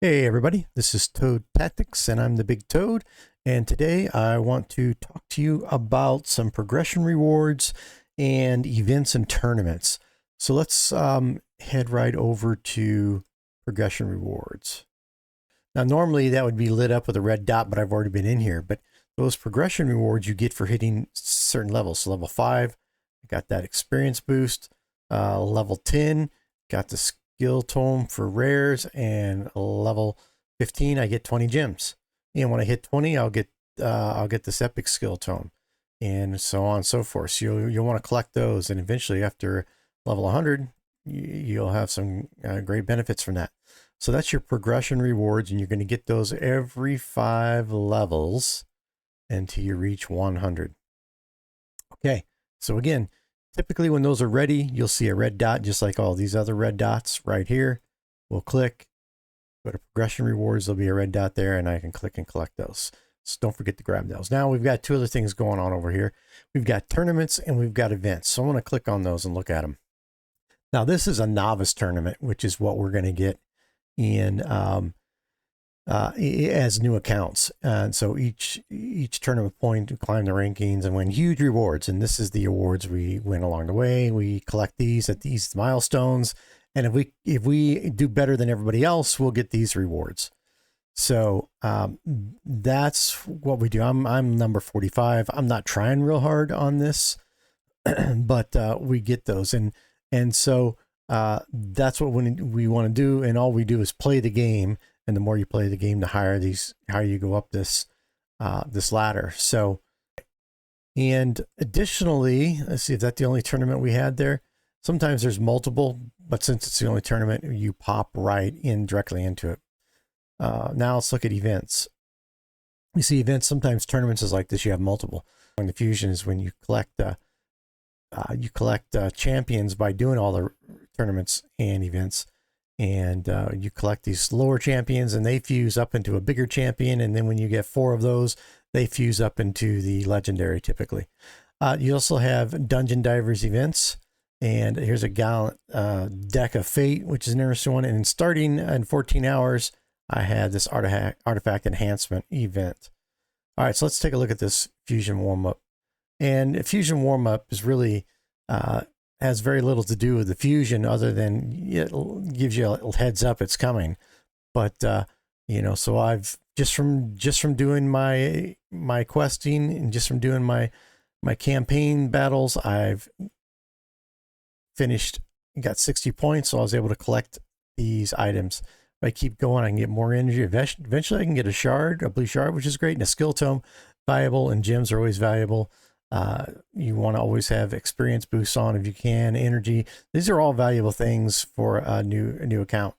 Hey everybody, this is ToadTactics and I'm the Big Toad, and today I want to talk to you about some progression rewards and events and tournaments. So let's head right over to progression rewards. Now normally that would be lit up with a red dot, but I've already been in here. But those progression rewards you get for hitting certain levels. So level 5, I got that experience boost. Level 10, got the skill tome for rares, and level 15 I get 20 gems. And when I hit 20, I'll get this epic skill tome, and so on and so forth. So you'll want to collect those, and eventually after level 100, you'll have some great benefits from that. So that's your progression rewards, and you're going to get those every 5 levels until you reach 100. Okay, so again, typically when those are ready, you'll see a red dot just like all these other red dots right here. We'll click, go to progression rewards, there'll be a red dot there, and I can click and collect those. So don't forget to grab those. Now we've got two other things going on over here. We've got tournaments and we've got events. So I want to click on those and look at them. Now this is a novice tournament, which is what we're going to get in as new accounts. And so each tournament point to climb the rankings and win huge rewards. And this is the awards we win along the way. We collect these at these milestones, and if we do better than everybody else, we'll get these rewards. So that's what we do. I'm number 45. I'm not trying real hard on this, but we get those, and so that's what we want to do. And all we do is play the game. And the more you play the game, the higher you go up this ladder. So, and additionally, let's see, is that the only tournament we had there? Sometimes there's multiple, but since it's the only tournament, you pop right in directly into it. Now let's look at events. You see events, sometimes tournaments is like this, you have multiple. And the fusion is when you collect champions by doing all the tournaments and events. And you collect these lower champions and they fuse up into a bigger champion. And then when you get 4 of those, they fuse up into the legendary typically. You also have Dungeon Divers events. And here's a gallant deck of fate, which is an interesting one. And starting in 14 hours, I had this artifact enhancement event. All right, so let's take a look at this fusion warm-up. And fusion warm-up is really has very little to do with the fusion other than it gives you a little heads up it's coming. But so I've just from doing my questing and just from doing my campaign battles, I've finished, got 60 points, so I was able to collect these items. If I keep going, I can get more energy. Eventually I can get a blue shard, which is great, and a skill tome, valuable, and gems are always valuable. You want to always have experience boosts on if you can, energy. These are all valuable things for a new account.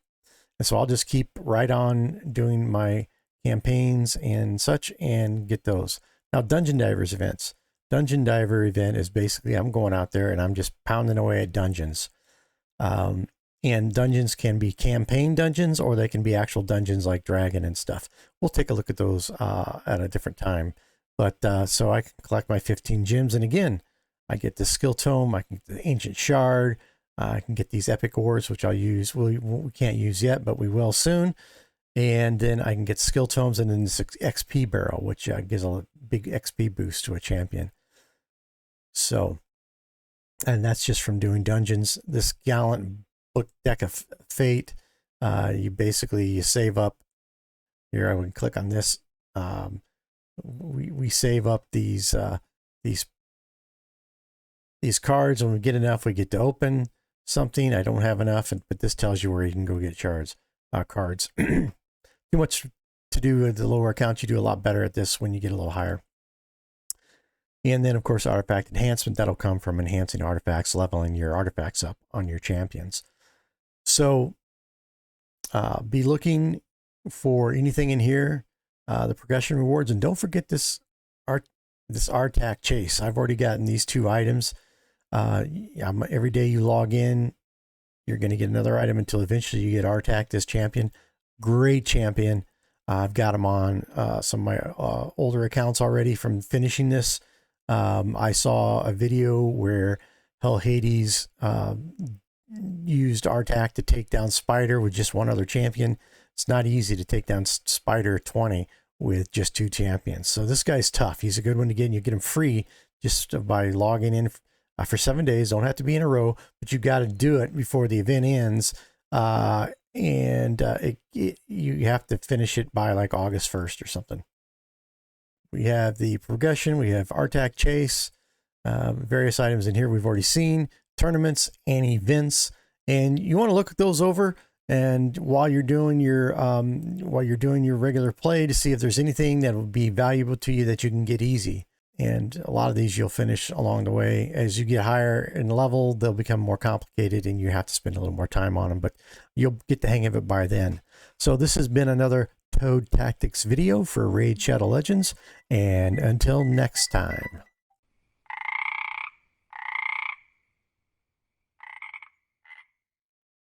And so I'll just keep right on doing my campaigns and such and get those. Now, Dungeon Divers events. Dungeon Diver event is basically I'm going out there and I'm just pounding away at dungeons. And dungeons can be campaign dungeons or they can be actual dungeons like Dragon and stuff. We'll take a look at those at a different time. But so I can collect my 15 gems, and again, I get the skill tome, I can get the ancient shard, I can get these epic ores, which I'll use. We can't use yet, but we will soon. And then I can get skill tomes, and then this XP barrel, which gives a big XP boost to a champion. So, and that's just from doing dungeons. This gallant book deck of fate, you save up. Here I would click on this. We save up these cards. When we get enough, we get to open something. I don't have enough, but this tells you where you can go get cards. Too much to do with the lower accounts. You do a lot better at this when you get a little higher. And then, of course, artifact enhancement. That'll come from enhancing artifacts, leveling your artifacts up on your champions. So be looking for anything in here. The progression rewards, and don't forget this artifact chase. I've already gotten these 2 items. Every day you log in, you're going to get another item until eventually you get artifact this champion. Great champion. I've got him on some of my older accounts already from finishing this. I saw a video where Hell Hades used artifact to take down Spider with just one other champion. It's not easy to take down Spider 20 with just 2 champions. So this guy's tough. He's a good one to get, and you get him free just by logging in for 7 days. Don't have to be in a row, but you got to do it before the event ends. You have to finish it by like August 1st or something. We have the progression. We have RTAC chase, various items in here we've already seen, tournaments and events, and you want to look those over. And while you're doing your regular play, to see if there's anything that will be valuable to you that you can get easy. And a lot of these you'll finish along the way. As you get higher in level, they'll become more complicated and you have to spend a little more time on them, but you'll get the hang of it by then. So this has been another ToadTactics video for Raid Shadow Legends, and until next time.